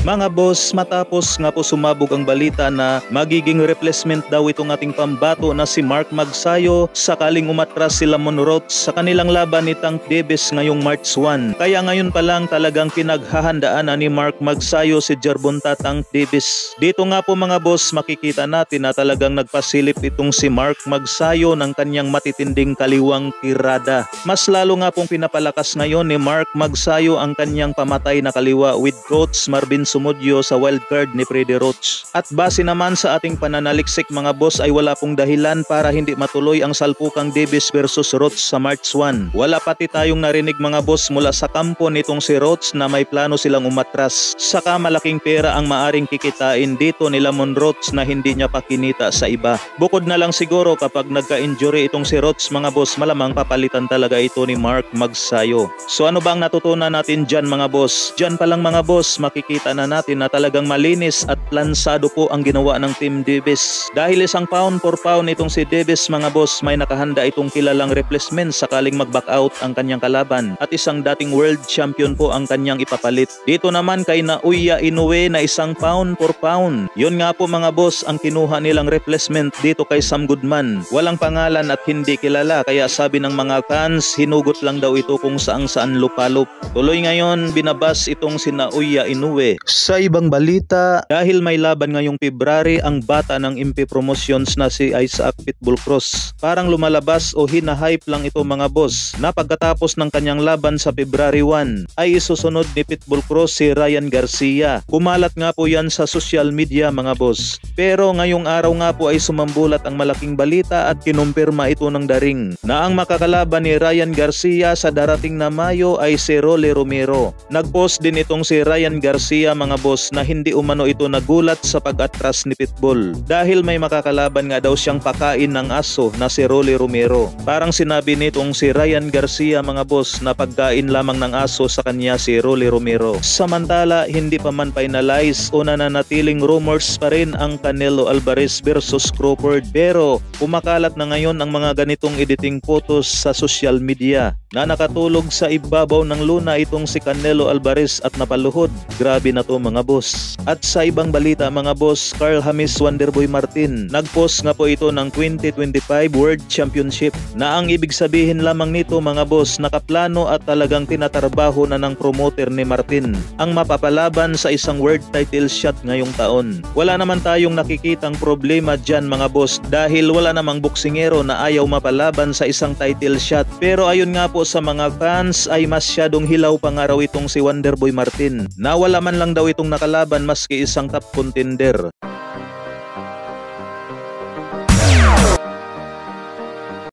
Mga boss, matapos nga po sumabog ang balita na magiging replacement daw itong ating pambato na si Mark Magsayo sakaling umatras si Lamon Rhodes sa kanilang laban ni Tank Davis ngayong March 1. Kaya ngayon pa lang talagang pinaghahandaan na ni Mark Magsayo si Gervonta Tank Davis. Dito nga po mga boss, makikita natin na talagang nagpasilip itong si Mark Magsayo ng kanyang matitinding kaliwang tirada. Mas lalo nga pong pinapalakas ngayon ni Mark Magsayo ang kanyang pamatay na kaliwa with Coach Marvin Sumudyo sa wildcard ni Freddy Roach. At base naman sa ating pananaliksik mga boss ay wala pong dahilan para hindi matuloy ang salpukang Davis versus Roach sa March 1. Wala pati tayong narinig mga boss mula sa kampo nitong si Roach na may plano silang umatras. Saka malaking pera ang maaring kikitain dito ni Lamon Roach na hindi niya pakinita sa iba. Bukod na lang siguro kapag nagka-injury itong si Roach mga boss, malamang papalitan talaga ito ni Mark Magsayo. So ano bang natutunan natin dyan mga boss? Dyan pa lang mga boss, makikita na natin na talagang malinis at lansado po ang ginawa ng Team Davis. Dahil isang pound for pound itong si Davis mga boss, may nakahanda itong kilalang replacement sakaling mag-back out ang kanyang kalaban at isang dating world champion po ang kanyang ipapalit. Dito naman kay Naoya Inoue na isang pound for pound. Yun nga po mga boss ang kinuha nilang replacement dito kay Sam Goodman. Walang pangalan at hindi kilala kaya sabi ng mga fans hinugot lang daw ito kung saan lupalop. Tuloy ngayon binabas itong si Naoya Inoue. Sa ibang balita, dahil may laban ngayong February ang bata ng MP Promotions na si Isaac Pitbull Cross. Parang lumalabas o hinahype lang ito mga boss na pagkatapos ng kanyang laban sa February 1 ay isusunod ni Pitbull Cross si Ryan Garcia. Kumalat nga po yan sa social media mga boss. Pero ngayong araw nga po ay sumambulat ang malaking balita at kinumpirma ito ng daring na ang makakalaban ni Ryan Garcia sa darating na Mayo ay si Rolly Romero. Nagpost din itong si Ryan Garcia mga boss na hindi umano ito nagulat sa pag-atras ni Pitbull dahil may makakalaban nga daw siyang pakain ng aso na si Rolly Romero. Parang sinabi nitong si Ryan Garcia mga boss na pagkain lamang ng aso sa kanya si Rolly Romero. Samantala hindi pa man finalize o nananatiling rumors pa rin ang Canelo Alvarez versus Crawford pero kumakalat na ngayon ang mga ganitong editing photos sa social media na nakatulog sa ibabaw ng luna itong si Canelo Alvarez at napaluhod. Grabe na to mga boss. At sa ibang balita mga boss, Carl James Wonderboy Martin nagpost nga po ito ng 2025 World Championship na ang ibig sabihin lamang nito mga boss, nakaplano at talagang tinatrabaho na ng promoter ni Martin ang mapapalaban sa isang world title shot ngayong taon. Wala naman tayong nakikitang problema dyan mga boss dahil wala namang boksingero na ayaw mapalaban sa isang title shot. Pero ayun nga po sa mga fans ay masyadong hilaw pa nga raw itong si Wonderboy Martin na wala man lang daw itong nakalaban maski isang top contender.